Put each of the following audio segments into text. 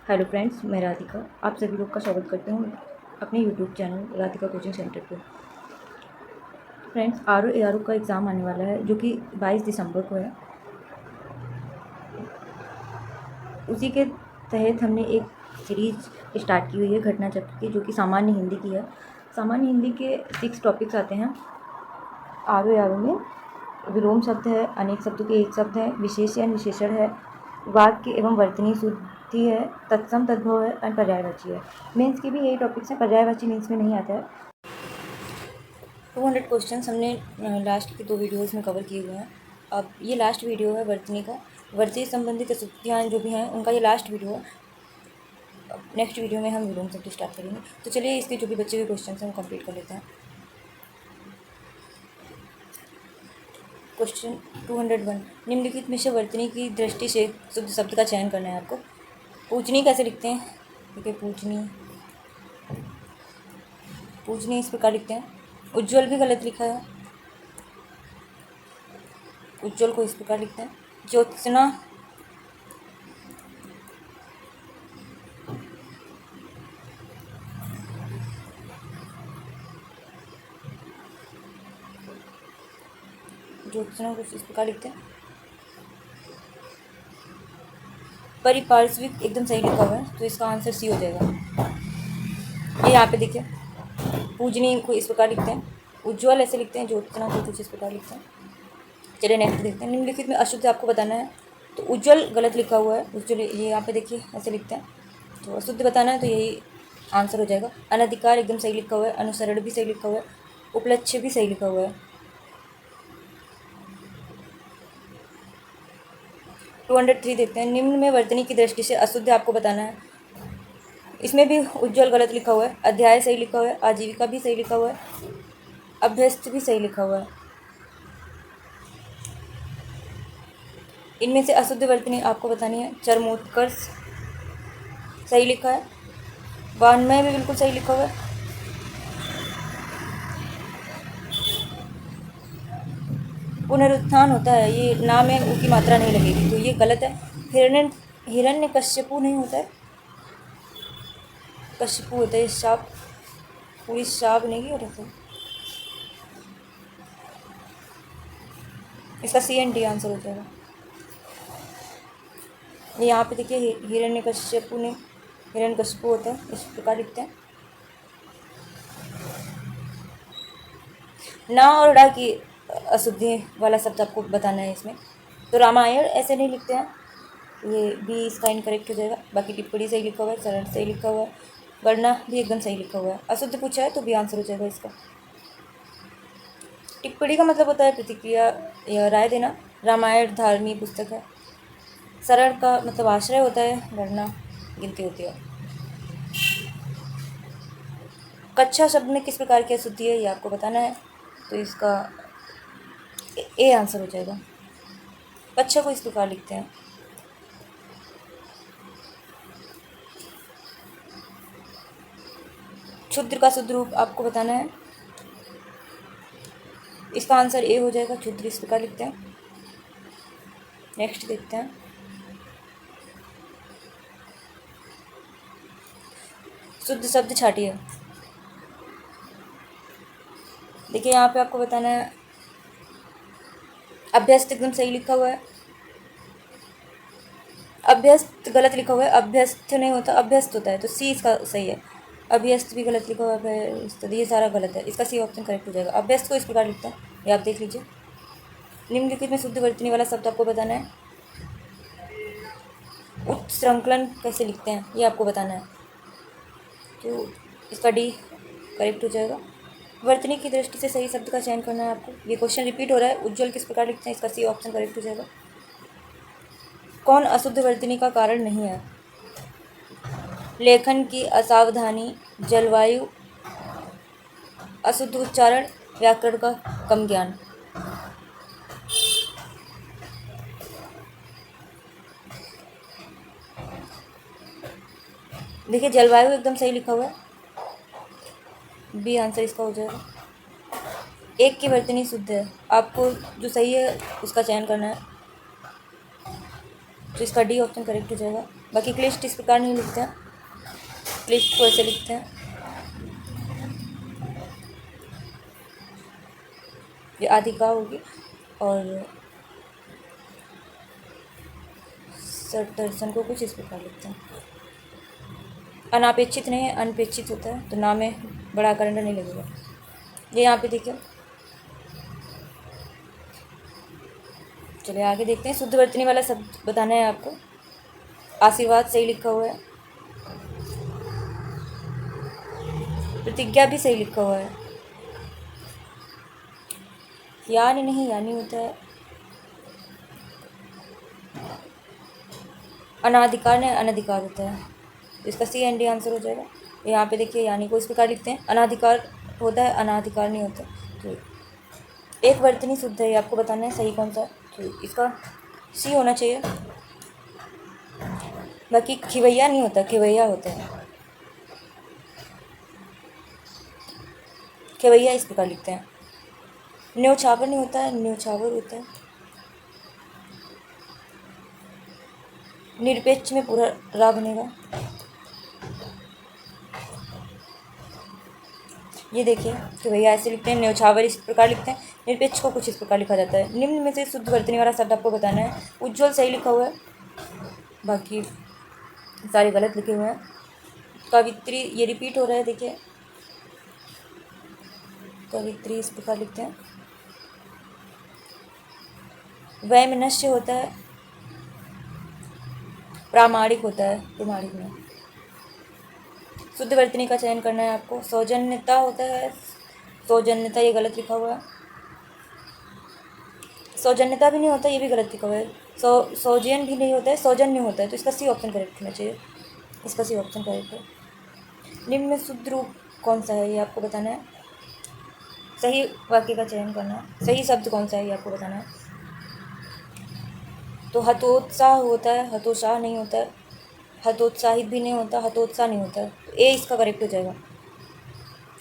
Hello friends, मैं राधिका आप सभी लोग का स्वागत करती हूँ अपने YouTube channel Radhika coaching centre पे। फ्रेंड्स, आर का एग्ज़ाम आने वाला है जो कि 22 दिसंबर को है। उसी के तहत हमने एक सीरीज स्टार्ट की हुई है घटना चक्र की, जो कि सामान्य हिंदी की है। सामान्य हिंदी के 6 टॉपिक्स आते हैं आर में। विलोम शब्द है, अनेक शब्दों के एक शब्द है, विशेषण विशेषण है, वाक्य एवं वर्तनी शुद्धि है, तत्सम तद्भव है और पर्यायवाची है। मेंस के भी यही टॉपिक्स हैं। पर्यायवाची मेंस में नहीं आता है। 200 क्वेश्चंस हमने लास्ट की 2 वीडियोस में कवर किए हुए हैं। अब ये लास्ट वीडियो है वर्तनी का। वर्तनी संबंधित अशुद्धियाँ जो भी हैं उनका ये लास्ट वीडियो है। नेक्स्ट वीडियो में हम विलोम शब्द स्टार्ट करेंगे। तो चलिए इसके जो भी बचे हुए क्वेश्चन हैं वो कंप्लीट कर लेते हैं। क्वेश्चन 201, निम्नलिखित में से वर्तनी की दृष्टि से शुद्ध शब्द का चयन करना है आपको। पूजनी कैसे लिखते हैं? ठीक है, पूजनी इस प्रकार लिखते हैं। उज्ज्वल भी गलत लिखा है। उज्ज्वल को इस प्रकार लिखते हैं। ज्योत्सना को इस प्रकार लिखते हैं। परिपार्श्विक एकदम सही लिखा हुआ है, तो इसका आंसर सी हो जाएगा। ये यहाँ पे देखिए, पूजनी को इस प्रकार लिखते हैं, उज्ज्वल ऐसे लिखते हैं, ज्योत्सना को कुछ इस प्रकार लिखते हैं। चलिए नेक्स्ट देखते हैं। निम्नलिखित में अशुद्ध आपको बताना है। तो उज्ज्वल गलत लिखा हुआ है। उज्ज्वल ये यहाँ पे देखिए ऐसे लिखते हैं। तो अशुद्ध बताना है तो यही आंसर हो जाएगा। अनधिकार एकदम सही लिखा हुआ है। अनुसरण भी सही लिखा हुआ है। उपलक्ष्य भी सही लिखा हुआ है। 203 देखते हैं। निम्न में वर्तनी की दृष्टि से अशुद्ध आपको बताना है। इसमें भी उज्ज्वल गलत लिखा हुआ है। अध्याय सही लिखा हुआ है। आजीविका भी सही लिखा हुआ है। अभ्यस्त भी सही लिखा हुआ है। इनमें से अशुद्ध वर्तनी आपको बतानी है। चरमोत्कर्ष सही लिखा है। वान्मय भी बिल्कुल सही लिखा हुआ है। पुनरुत्थान होता है, ये ना में ऊ की मात्रा नहीं लगेगी, तो ये गलत है। हिरण्य कश्यपु नहीं होता है, कश्यपु होता है। शाप, पूरी शाप नहीं हो रहा। इसका CND आंसर हो जाएगा। यहाँ पे देखिए हिरण्यकश्यपु ने हिरण्यकश्यपु होता है, इस प्रकार लिखते हैं। ना और डा की अशुद्धि वाला शब्द आपको बताना है इसमें। तो रामायण ऐसे नहीं लिखते हैं, ये भी इसका इनकरेक्ट हो जाएगा। बाकी टिप्पणी सही लिखा हुआ है, सरल सही लिखा हुआ है, वरना भी एकदम सही लिखा हुआ है। अशुद्ध पूछा है तो भी आंसर हो जाएगा इसका। टिप्पणी का मतलब होता है प्रतिक्रिया या राय देना। रामायण धार्मिक पुस्तक है। सरल का मतलब आश्रय होता है, वरना गिनती होती है। कच्छा शब्द में किस प्रकार की अशुद्धि है ये आपको बताना है, तो इसका ए आंसर हो जाएगा। कच्छा को इस प्रकार लिखते हैं। क्षुद्र का शुद्ध रूप आपको बताना है, इसका आंसर ए हो जाएगा। क्षुद्र इस प्रकार लिखते हैं। नेक्स्ट देखते हैं। शुद्ध शब्द छाटिए। देखिए यहाँ पे आपको बताना है। अभ्यस्त एकदम सही लिखा हुआ है। अभ्यस्त गलत लिखा हुआ है, अभ्यस्त नहीं होता, अभ्यस्त होता है, तो सी इसका सही है। अभ्यस्त भी गलत लिखा हुआ है, तो ये सारा गलत है। इसका सी ऑप्शन करेक्ट हो जाएगा। अभ्यस्त को इस प्रकार लिखता है, ये आप देख लीजिए। निम्नलिखित में शुद्ध वर्तनी वाला शब्द आपको बताना है। उच्च श्रृंखलन कैसे लिखते हैं ये आपको बताना है, तो इसका डी करेक्ट हो जाएगा। वर्तनी की दृष्टि से सही शब्द का चयन करना है आपको। ये क्वेश्चन रिपीट हो रहा है। उज्ज्वल किस प्रकार लिखते हैं, इसका सी ऑप्शन करेक्ट हो जाएगा। कौन अशुद्ध वर्तनी का कारण नहीं है? लेखन की असावधानी, जलवायु, अशुद्ध उच्चारण, व्याकरण का कम ज्ञान। देखिए जलवायु एकदम सही लिखा हुआ है, बी आंसर इसका हो जाएगा। एक की वर्तनी शुद्ध है, आपको जो सही है उसका चयन करना है। तो इसका डी ऑप्शन करेक्ट हो जाएगा। बाकी क्लिष्ट इस प्रकार नहीं लिखते हैं, क्लिष्ट को ऐसे लिखते हैं। ये आदि का होगी और दर्शन को कुछ इस प्रकार लिखते हैं। अनापेक्षित नहीं है, अनपेक्षित होता है, तो नाम में बड़ा करंट नहीं लगेगा। ये यहाँ पे देखिए। चलिए आगे देखते हैं। शुद्ध वर्तनी वाला शब्द बताना है आपको। आशीर्वाद सही लिखा हुआ है, प्रतिज्ञा भी सही लिखा हुआ है, यानी नहीं यानी होता है, अनाधिकार ने अनधिकार होता है, तो इसका सी एंड डी आंसर हो जाएगा। यहाँ पे देखिए यानी को इस प्रकार लिखते हैं, अनाधिकार होता है, अनाधिकार नहीं होता। तो एक वर्तनी शुद्ध है, आपको बताना है सही कौन सा है, तो इसका सी होना चाहिए। बाकी खिवैया नहीं होता, खिवैया होता है, खिवैया इस प्रकार लिखते हैं। न्योछावर नहीं होता है, न्योछावर होता है। निरपेक्ष में पूरा रा बनेगा। ये देखिए कि भैया ऐसे लिखते हैं, न्योछावर इस प्रकार लिखते हैं, निरपेक्ष को कुछ इस प्रकार लिखा जाता है। निम्न में से शुद्ध वर्तनी वाला शब्द आपको बताना है। उज्ज्वल सही लिखा हुआ है, बाकी सारे गलत लिखे हुए हैं। कवित्री ये रिपीट हो रहा है, देखिए कवित्री इस प्रकार लिखते हैं। वैमनस्य होता है, प्रामाणिक होता है, प्रामाणिक में। शुद्ध वर्तनी का चयन करना है आपको। सौजन्यता होता है, सौजन्यता ये गलत लिखा हुआ है। सौजन्यता भी नहीं होता, ये भी गलत लिखा हुआ है। सौजन भी नहीं होता है, सौजन्य होता है, तो इसका सी ऑप्शन करेक्ट होना चाहिए। इसका सी ऑप्शन करेक्ट है। निम्न में शुद्ध रूप कौन सा है ये आपको बताना है। सही वाक्य का चयन करना है, सही शब्द कौन सा है ये आपको बताना है। तो हतोत्साह होता है, हतोत्साह नहीं होता है, हतोत्साहित भी नहीं होता, हतोत्साह नहीं होता है, तो ए इसका करेक्ट हो जाएगा।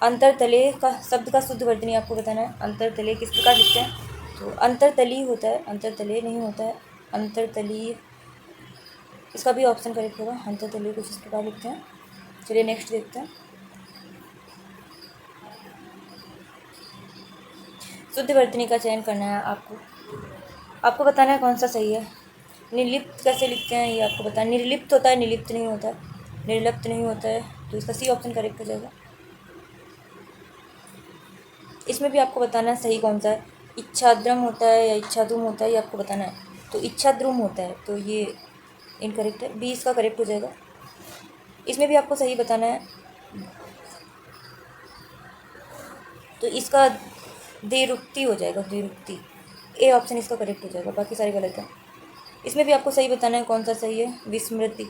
अंतरतले का शब्द का शुद्ध वर्तनी आपको बताना है। अंतरतले किस प्रकार लिखते हैं, तो अंतरतली होता है, अंतरतले नहीं होता है, अंतरतली इसका भी ऑप्शन करेक्ट होगा। अंतरतली कुछ इस प्रकार लिखते हैं। चलिए नेक्स्ट देखते हैं। शुद्ध वर्तनी का चयन करना है आपको बताना है कौन सा सही है। निर्लिप्त कैसे लिखते हैं ये आपको बताना। निर्लिप्त होता है, निर्लिप्त नहीं होता, निर्लिप्त नहीं होता है, तो इसका सी ऑप्शन करेक्ट हो जाएगा। इसमें भी आपको बताना है सही कौन सा है। इच्छाद्रम होता है या इच्छाधूम होता है ये आपको बताना है। तो इच्छाद्रुम होता है, तो ये इनकरेक्ट है, बी इसका करेक्ट हो जाएगा। इसमें भी आपको सही बताना है, तो इसका देरुक्ति हो जाएगा, देरुक्ति ए ऑप्शन इसका करेक्ट हो जाएगा। बाकी सारे गलत हैं। इसमें भी आपको सही बताना है कौन सा सही है। विस्मृति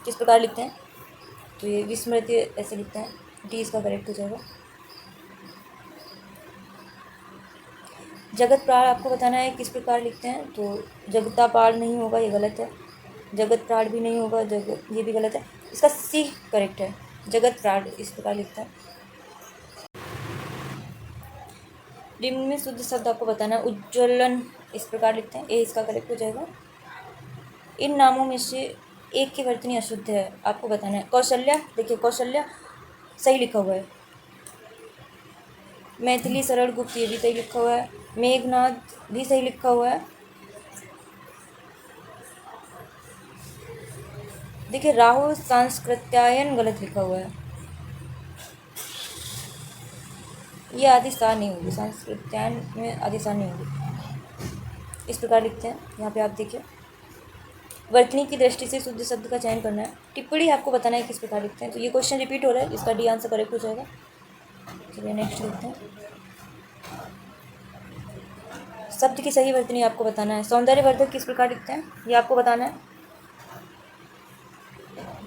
किस प्रकार लिखते हैं, तो ये विस्मृति ऐसे लिखते हैं, डी इसका करेक्ट हो जाएगा। जगत प्राण आपको बताना है किस प्रकार लिखते हैं, तो जगता पार नहीं होगा, ये गलत है। जगत प्राण भी नहीं होगा, जगत ये भी गलत है। इसका सी करेक्ट है, जगत प्राण इस प्रकार लिखते हैं। निम्न में शुद्ध शब्द आपको बताना है। उज्ज्वलन इस प्रकार लिखते हैं, ए इसका करेक्ट हो जाएगा। इन नामों में से एक की वर्तनी अशुद्ध है, आपको बताना है। कौशल्या, देखिए कौशल्या सही लिखा हुआ है। मैथिली सरल गुप्त ये भी सही लिखा हुआ है। मेघनाथ भी सही लिखा हुआ है। देखिए राहुल सांस्कृत्यायन गलत लिखा हुआ है, ये आदिशा नहीं होगी, सांस्कृत्यायन में आदिशा नहीं होगी, इस प्रकार लिखते हैं। यहाँ पे आप देखिए वर्तनी की दृष्टि से शुद्ध शब्द का चयन करना है। टिप्पणी आपको बताना है किस प्रकार लिखते हैं, तो ये क्वेश्चन रिपीट हो रहा है, इसका डी आंसर करेक्ट हो जाएगा। चलिए नेक्स्ट देखते हैं। शब्द की सही वर्तनी आपको बताना है। सौंदर्यवर्धक किस प्रकार लिखते हैं ये आपको बताना है,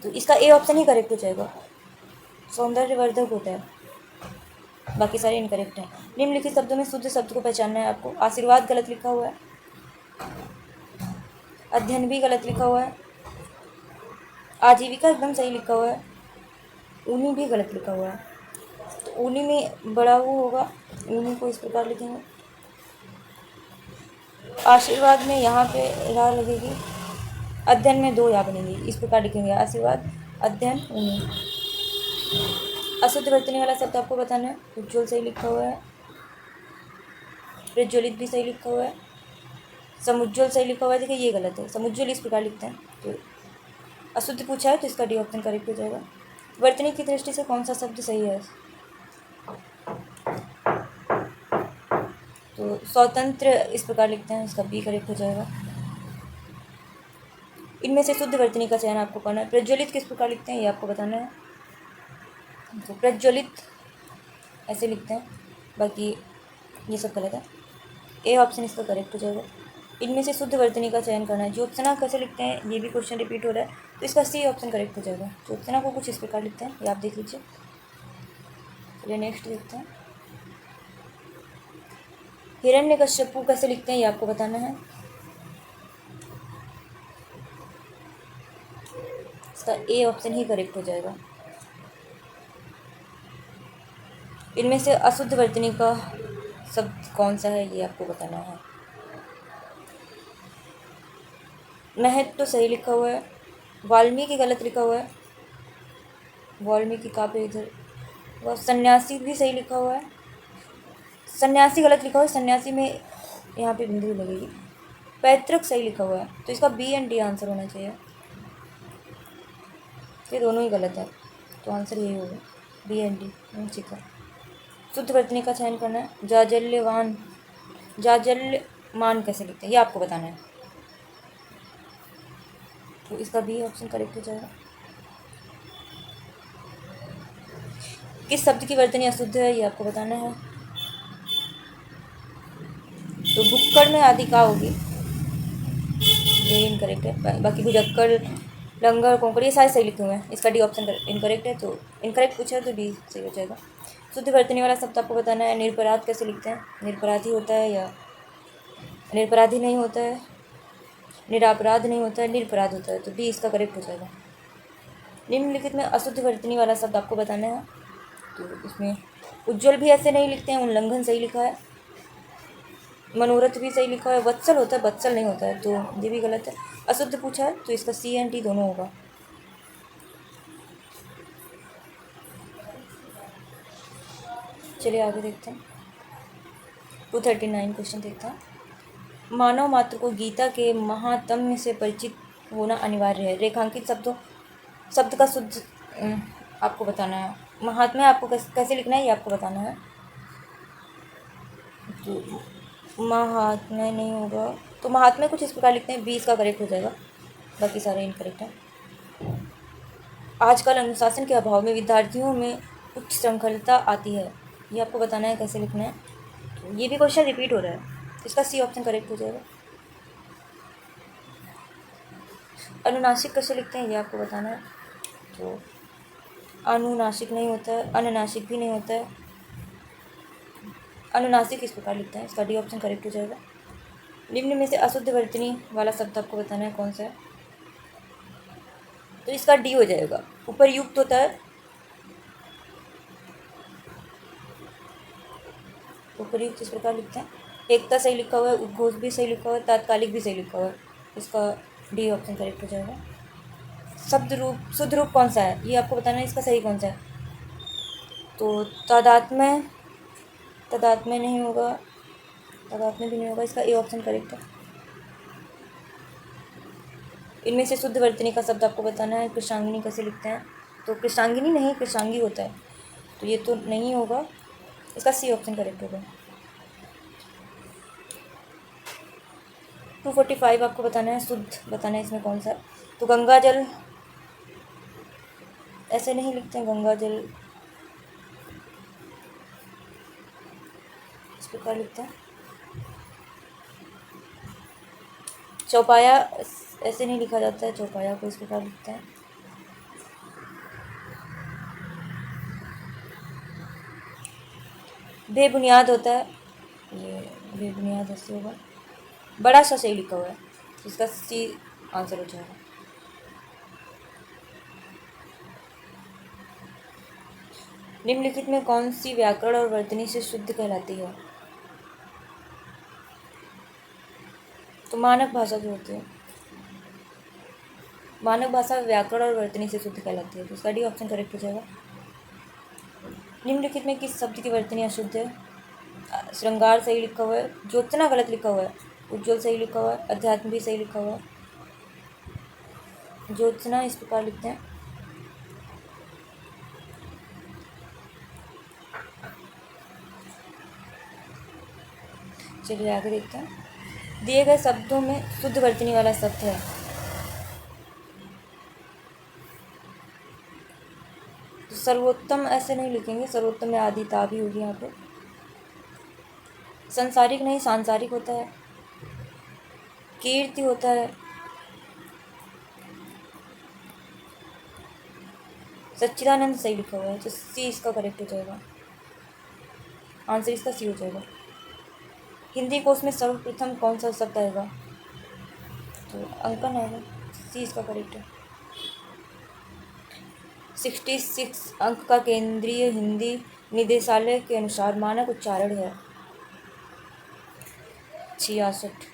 तो इसका ए ऑप्शन ही करेक्ट हो जाएगा। सौंदर्यवर्धक होता है, बाकी सारे इनकरेक्ट हैं। निम्नलिखित शब्दों में शुद्ध शब्द को पहचानना है आपको। आशीर्वाद गलत लिखा हुआ है, अध्ययन भी गलत लिखा हुआ है, आजीविका एकदम सही लिखा हुआ है, ऊनी भी गलत लिखा हुआ है, तो ऊनी में बड़ा वो होगा, ऊनी को इस प्रकार लिखेंगे। आशीर्वाद में यहाँ पे रा लगेगी, अध्ययन में 2 यहाँ बनेंगे, इस प्रकार लिखेंगे, आशीर्वाद अध्ययन उन्हें। अशुद्ध वर्तनी वाला शब्द आपको बताना है। उज्ज्वल सही लिखा हुआ है, प्रज्वलित भी सही लिखा हुआ है, समुज्ज्वल सही लिखा हुआ है। देखिए ये गलत है, समुज्ज्वल इस प्रकार लिखते हैं। तो अशुद्ध पूछा है तो इसका डी ऑप्शन करेक्ट हो जाएगा। वर्तनी की दृष्टि से कौन सा शब्द सही है? तो स्वतंत्र इस प्रकार लिखते हैं, इसका बी करेक्ट हो जाएगा। इनमें से शुद्ध वर्तनी का चयन आपको करना है। प्रज्वलित किस प्रकार लिखते हैं ये आपको बताना है। तो प्रज्वलित ऐसे लिखते हैं, बाकी ये सब गलत है। ए ऑप्शन इसका करेक्ट हो जाएगा। इनमें से शुद्ध वर्तनी का चयन करना है। ज्योत्सना कैसे लिखते हैं ये भी क्वेश्चन रिपीट हो रहा है, तो इसका सी ऑप्शन करेक्ट हो जाएगा। ज्योत्सना को कुछ इस प्रकार लिखते हैं, ये आप देख लीजिए। चलिए नेक्स्ट देखते हैं। हिरण्यकश्यपु कैसे लिखते हैं ये आपको बताना है। इसका ए ऑप्शन ही करेक्ट हो जाएगा। इनमें से अशुद्ध वर्तनी का शब्द कौन सा है ये आपको बताना है। महत तो सही लिखा हुआ है, वाल्मीकि गलत लिखा हुआ है, वाल्मीकि कहाँ पे इधर, वह सन्यासी भी सही लिखा हुआ है, सन्यासी गलत लिखा हुआ है, सन्यासी में यहाँ पे बिंदु लगेगी। पैतृक सही लिखा हुआ है, तो इसका बी एंड डी आंसर होना चाहिए। ये दोनों ही गलत है, तो आंसर यही होगा, बी एंड डी। ठीक है। शुद्ध वर्तनी का चयन करना है। जाजल्यवान, जाजल्यमान कैसे लिखते हैं ये आपको बताना है, तो इसका बी ऑप्शन करेक्ट हो जाएगा। किस शब्द की वर्तनी अशुद्ध है ये आपको बताना है। तो भुक्कड़ में आदि का होगी, ये इनकरेक्ट है। बाकी भुजक्कड़, लंगर, कोंकड़ ये सारे सही लिखे हुए हैं, इसका डी ऑप्शन इनकरेक्ट है। तो इनकरेक्ट पूछा है तो डी सही हो जाएगा। शुद्ध वर्तनी वाला शब्द आपको बताना है। निरपराध कैसे लिखते हैं, निरपराधी होता है या निरपराधी नहीं होता है, निरापराध नहीं होता है, निरपराध होता है, तो डी इसका करेक्ट हो जाएगा। निम्नलिखित में अशुद्ध वर्तनी वाला शब्द आपको बताना है। तो इसमें उज्ज्वल भी ऐसे नहीं लिखते हैं, उल्लंघन सही लिखा है, मनोरथ भी सही लिखा है, वत्सल होता है, वत्सल नहीं होता है, तो ये भी गलत है। अशुद्ध पूछा है तो इसका सी एंड डी दोनों होगा। चलिए आगे देखते हैं। 239 क्वेश्चन देखते हैं। मानव मात्र को गीता के महात्म्य से परिचित होना अनिवार्य है। रेखांकित शब्द का शुद्ध आपको बताना है। महात्म्य आपको कैसे लिखना है ये आपको बताना है। तो महात्म्य नहीं होगा, तो महात्म्य कुछ इस प्रकार लिखते हैं, 20 का करेक्ट हो जाएगा, बाकी सारे इनकरेक्ट हैं। आजकल अनुशासन के अभाव में विद्यार्थियों में उच्च श्रृंखलता आती है, ये आपको बताना है कैसे लिखना है। तो ये भी क्वेश्चन रिपीट हो रहा है, इसका सी ऑप्शन करेक्ट हो जाएगा। अनुनासिक कैसे लिखते हैं ये आपको बताना है। तो अनुनासिक नहीं होता है, अननासिक भी नहीं होता है, अनुनासिक इस प्रकार लिखते हैं, इसका डी ऑप्शन करेक्ट हो जाएगा। निम्न में से अशुद्ध वर्तनी वाला शब्द आपको बताना है कौन सा है, तो इसका डी हो जाएगा। उपरयुक्त होता है, उपरयुक्त इस प्रकार लिखते हैं। एकता सही लिखा हुआ है, उद्घोष भी सही लिखा हुआ है, तात्कालिक भी सही लिखा हुआ है, इसका डी ऑप्शन करेक्ट हो जाएगा। शब्द रूप शुद्ध रूप कौन सा है ये आपको बताना है, इसका सही कौन सा है। तो तादात्म्य, तादात्म्य नहीं होगा, तादात्म्य भी नहीं होगा, इसका ए ऑप्शन करेक्ट है। इनमें से शुद्ध वर्तनी का शब्द आपको बताना है। कृष्णांगिनी कैसे लिखते हैं, तो कृष्णांगिनी नहीं कृष्णांगी होता है, तो ये तो नहीं होगा, इसका सी ऑप्शन करेक्ट होगा। 245 आपको बताना है, शुद्ध बताना है इसमें कौन सा। तो गंगा जल ऐसे नहीं लिखते हैं, गंगा जल इस प्रकार लिखते हैं। चौपाया ऐसे नहीं लिखा जाता है, चौपाया को इस प्रकार लिखते हैं। बेबुनियाद होता है, ये बेबुनियाद ऐसे होगा, बड़ा सा सही लिखा हुआ है, इसका सी आंसर हो जाएगा। निम्नलिखित में कौन सी व्याकरण और वर्तनी से शुद्ध कहलाती है। तो मानक भाषा जो होती है, मानक भाषा व्याकरण और वर्तनी से शुद्ध कहलाती है, तो इसका डी ऑप्शन करेक्ट हो जाएगा। निम्नलिखित में किस शब्द की वर्तनी अशुद्ध है? श्रृंगार सही लिखा हुआ है, ज्योत्सना गलत लिखा हुआ है, उज्ज्वल सही लिखा हुआ है, अध्यात्म भी सही लिखा हुआ है। ज्योत्सना इस प्रकार लिखते हैं। चलिए आगे देखते हैं। दिए गए शब्दों में शुद्ध वर्तनी वाला शब्द है। तो सर्वोत्तम ऐसे नहीं लिखेंगे, सर्वोत्तम में आदि ता भी होगी यहाँ पे। संसारिक नहीं, सांसारिक होता है। कीर्ति होता है। सच्चिदानंद सही लिखा हुआ है, तो सी इसका करेक्ट हो जाएगा, आंसर इसका सी हो जाएगा। हिंदी कोश में सर्वप्रथम कौन सा शब्द आएगा? तो अंकन आएगा, सी इसका करेक्ट है। 66 अंक का केंद्रीय हिंदी निदेशालय के अनुसार मानक उच्चारण है 66।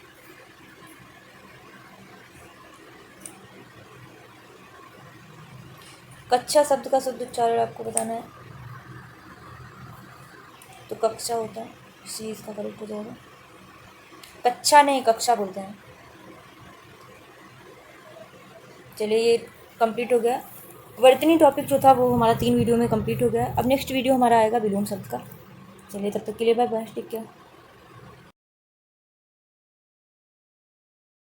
कक्षा शब्द का शुद्ध उच्चारण आपको बताना है, तो कक्षा होता है, सी इसका करेक्ट हो जाएगा। कक्षा नहीं, कक्षा बोलते हैं। चलिए ये कंप्लीट हो गया। वर्तनी टॉपिक जो था वो हमारा 3 वीडियो में कंप्लीट हो गया। अब नेक्स्ट वीडियो हमारा आएगा विलोम शब्द का। चलिए तब तक के लिए बाय बाय, टेक केयर।